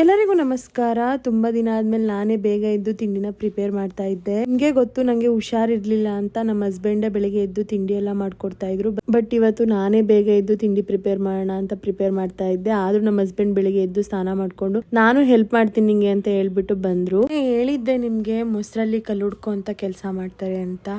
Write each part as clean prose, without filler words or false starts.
ಎಲ್ಲರಿಗೂ ನಮಸ್ಕಾರ. ತುಂಬಾ ದಿನ ಆದ್ಮೇಲೆ ನಾನೇ ಬೇಗ ಎದ್ದು ತಿಂಡಿನ ಪ್ರಿಪೇರ್ ಮಾಡ್ತಾ ಇದ್ದೆ. ನಿಮ್ಗೆ ಗೊತ್ತು, ನಂಗೆ ಹುಷಾರಿರ್ಲಿಲ್ಲ ಅಂತ ನಮ್ಮ ಹಸ್ಬೆಂಡ್ ಬೆಳಿಗ್ಗೆ ಎದ್ದು ತಿಂಡಿ ಎಲ್ಲ ಮಾಡ್ಕೊಡ್ತಾ ಇದ್ರು. ಬಟ್ ಇವತ್ತು ನಾನೇ ಬೇಗ ಎದ್ದು ತಿಂಡಿ ಪ್ರಿಪೇರ್ ಮಾಡೋಣ ಅಂತ ಪ್ರಿಪೇರ್ ಮಾಡ್ತಾ ಇದ್ದೆ. ಆದ್ರೂ ನಮ್ಮ ಹಸ್ಬೆಂಡ್ ಬೆಳಿಗ್ಗೆ ಎದ್ದು ಸ್ನಾನ ಮಾಡ್ಕೊಂಡು ನಾನು ಹೆಲ್ಪ್ ಮಾಡ್ತೀನಿ ನಿಂಗೆ ಅಂತ ಹೇಳ್ಬಿಟ್ಟು ಬಂದ್ರು. ಹೇಳಿದ್ದೆ ನಿಮ್ಗೆ ಮೊಸರಲ್ಲಿ ಕಲ್ಲುಡ್ಕೊ ಅಂತ ಕೆಲಸ ಮಾಡ್ತಾರೆ ಅಂತ.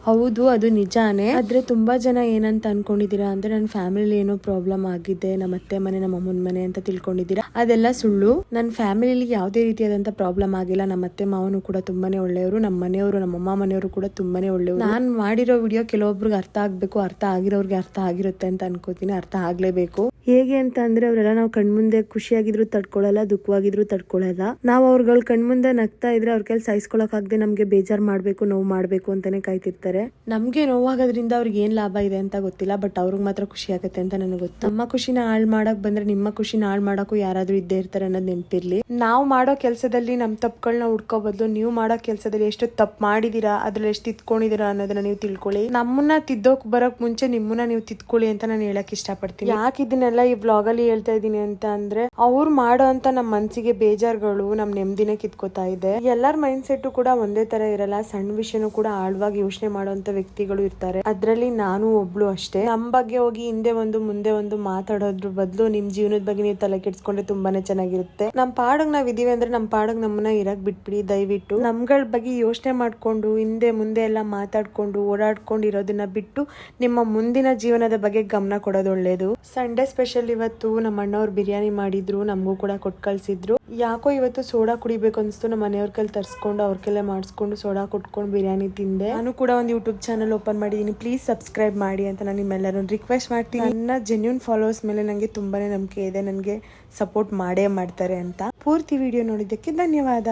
ಹೌದು, ಅದು ನಿಜಾನೇ. ಆದ್ರೆ ತುಂಬಾ ಜನ ಏನಂತ ಅನ್ಕೊಂಡಿದೀರಾ ಅಂದ್ರೆ ನನ್ನ ಫ್ಯಾಮಿಲಿ ಏನೋ ಪ್ರಾಬ್ಲಮ್ ಆಗಿದೆ, ನಮ್ಮ ಅತ್ತೆ ಮನೆ ನಮ್ಮ ಅಮ್ಮನ ಮನೆ ಅಂತ ತಿಳ್ಕೊಂಡಿದೀರಾ. ಅದೆಲ್ಲ ಸುಳ್ಳು. ನನ್ನ ಫ್ಯಾಮಿಲಿಲಿ ಯಾವುದೇ ರೀತಿಯಾದಂತ ಪ್ರಾಬ್ಲಮ್ ಆಗಿಲ್ಲ. ನಮ್ಮ ಅತ್ತೆ ಮಾವನು ಕೂಡ ತುಂಬಾನೇ ಒಳ್ಳೆಯವರು, ನಮ್ಮ ಮನೆಯವರು ನಮ್ಮ ಅಮ್ಮ ಮನೆಯವರು ಕೂಡ ತುಂಬಾನೇ ಒಳ್ಳೆಯವರು. ನಾನು ಮಾಡಿರೋ ವಿಡಿಯೋ ಕೆಲವೊಬ್ರಿಗೆ ಅರ್ಥ ಆಗ್ಬೇಕು, ಅರ್ಥ ಆಗಿರೋರ್ಗೆ ಅರ್ಥ ಆಗಿರುತ್ತೆ ಅಂತ ಅನ್ಕೋತೀನಿ. ಅರ್ಥ ಆಗ್ಲೇಬೇಕು. ಹೇಗೆ ಅಂತ ಅಂದ್ರೆ ಅವರೆಲ್ಲ ನಾವು ಕಣ್ಮುಂದೆ ಖುಷಿಯಾಗಿದ್ರು ತಡ್ಕೊಳಲ್ಲ, ದುಃಖವಾಗಿದ್ರು ತಡ್ಕೊಳಲ್ಲ. ನಾವು ಅವ್ರಗಳ ಕಣ್ಮುಂದೆ ನಗ್ತಾ ಇದ್ರೆ ಅವ್ರ ಕೈಲಿ ಸಹಿಸ್ಕೊಳಕ್ ಆಗದೆ ನಮ್ಗೆ ಬೇಜಾರ್ ಮಾಡ್ಬೇಕು, ನೋವು ಮಾಡ್ಬೇಕು ಅಂತಾನೆ ಕಾಯ್ತಿರ್ತಾರೆ. ನಮ್ಗೆ ನೋವಾಗೋದ್ರಿಂದ ಅವ್ರಿಗೆ ಏನ್ ಲಾಭ ಇದೆ ಅಂತ ಗೊತ್ತಿಲ್ಲ, ಬಟ್ ಅವ್ರಿಗೆ ಮಾತ್ರ ಖುಷಿ ಆಗುತ್ತೆ ಅಂತ ನನಗೆ ಗೊತ್ತು. ನಮ್ಮ ಖುಷಿನ ಹಾಳು ಮಾಡಕ್ ಬಂದ್ರೆ ನಿಮ್ಮ ಖುಷಿನ ಹಾಳು ಮಾಡಕ್ಕೂ ಯಾರಾದ್ರೂ ಇದ್ದೇ ಇರ್ತಾರೆ ಅನ್ನೋದು ನೆನಪಿರ್ಲಿ. ನಾವು ಮಾಡೋ ಕೆಲಸದಲ್ಲಿ ನಮ್ ತಪ್ಪುಗಳನ್ನ ಹುಡ್ಕೋ ಬದಲು ನೀವು ಮಾಡೋ ಕೆಲಸದಲ್ಲಿ ಎಷ್ಟು ತಪ್ಪು ಮಾಡಿದೀರಾ, ಅದ್ರಲ್ಲಿ ಎಷ್ಟು ತಿದ್ಕೊಂಡಿದೀರಾ ಅನ್ನೋದನ್ನ ನೀವು ತಿಳ್ಕೊಳ್ಳಿ. ನಮ್ಮನ್ನ ತಿದ್ದೋಕ್ ಬರಕ್ ಮುಂಚೆ ನಿಮ್ಮನ್ನ ನೀವು ತಿದ್ಕೊಳ್ಳಿ ಅಂತ ನಾನು ಹೇಳಕ್ ಇಷ್ಟಪಡ್ತೀನಿ. ಯಾಕೆ ಇದನ್ನೆಲ್ಲ ಈ ವ್ಲಾಗ್ ಅಲ್ಲಿ ಹೇಳ್ತಾ ಇದೀನಿ ಅಂತ ಅಂದ್ರೆ, ಅವ್ರು ಮಾಡೋ ಅಂತ ನಮ್ಮ ಮನ್ಸಿಗೆ ಬೇಜಾರ್ಗಳು ನಮ್ ನೆಮ್ಮದಿನೇ ಕಿತ್ಕೋತಾ ಇದೆ. ಎಲ್ಲರ ಮೈಂಡ್ ಸೆಟ್ ಕೂಡ ಒಂದೇ ತರ ಇರಲ್ಲ. ಸಣ್ಣ ವಿಷಯನೂ ಕೂಡ ಆಳವಾಗಿ ಯೋಚನೆ ಮಾಡುವಂತ ವ್ಯಕ್ತಿಗಳು ಇರ್ತಾರೆ. ಅದ್ರಲ್ಲಿ ನಾನು ಒಬ್ಳು ಅಷ್ಟೇ. ನಮ್ ಬಗ್ಗೆ ಹೋಗಿ ಹಿಂದೆ ಒಂದು ಮುಂದೆ ಒಂದು ಮಾತಾಡೋದ್ರ ಬದಲು ನಿಮ್ ಜೀವನದ ಬಗ್ಗೆ ನೀವು ತಲೆ ಕೆಡ್ಸ್ಕೊಂಡ್ರೆ ತುಂಬಾನೇ ಚೆನ್ನಾಗಿರುತ್ತೆ. ನಮ್ ಪಾಡಗ್ ನಾವ್ ಇದೀವಿ ಅಂದ್ರೆ ನಮ್ ಪಾಡಗ್ ನಮ್ಮನ್ನ ಇರಕ್ ಬಿಟ್ಬಿಡಿ ದಯವಿಟ್ಟು. ನಮ್ಗಳ ಬಗ್ಗೆ ಯೋಚನೆ ಮಾಡ್ಕೊಂಡು ಹಿಂದೆ ಮುಂದೆ ಎಲ್ಲ ಮಾತಾಡ್ಕೊಂಡು ಓಡಾಡ್ಕೊಂಡು ಇರೋದನ್ನ ಬಿಟ್ಟು ನಿಮ್ಮ ಮುಂದಿನ ಜೀವನದ ಬಗ್ಗೆ ಗಮನ ಕೊಡೋದು ಒಳ್ಳೇದು. ಸಂಡೇ ಸ್ಪೆಷಲ್ ಇವತ್ತು ನಮ್ಮ ಅಣ್ಣವ್ರು ಬಿರಿಯಾನಿ ಮಾಡಿದ್ರು, ನಮಗೂ ಕೂಡ ಕೊಟ್ಟು ಕಳ್ಸಿದ್ರು. ಯಾಕೋ ಇವತ್ತು ಸೋಡಾ ಕುಡಿಬೇಕು ಅನ್ಸ್ತು. ನಮ್ಮ ಮನೆಯವ್ರ ಕೈಲಿ ತರ್ಸ್ಕೊಂಡು ಅವ್ರ ಕೈಲೇ ಮಾಡಿಸ್ಕೊಂಡು ಸೋಡಾ ಕೊಟ್ಕೊಂಡು ಬಿರಿಯಾನಿ ತಿಂದೆ. ನಾನು ಕೂಡ ಒಂದು ಯೂಟ್ಯೂಬ್ ಚಾನಲ್ ಓಪನ್ ಮಾಡಿದೀನಿ, ಪ್ಲೀಸ್ ಸಬ್ಸ್ಕ್ರೈಬ್ ಮಾಡಿ ಅಂತ ನಾನು ನಿಮ್ಮೆಲ್ಲರೂ ರಿಕ್ವೆಸ್ಟ್ ಮಾಡ್ತೀನಿ. ನನ್ನ ಜೆನ್ಯೂನ್ ಫಾಲೋವರ್ಸ್ ಮೇಲೆ ನನಗೆ ತುಂಬಾನೇ ನಂಬಿಕೆ ಇದೆ, ನನಗೆ ಸಪೋರ್ಟ್ ಮಾಡೇ ಮಾಡ್ತಾರೆ ಅಂತ. ಪೂರ್ತಿ ವಿಡಿಯೋ ನೋಡಿದ್ದಕ್ಕೆ ಧನ್ಯವಾದ.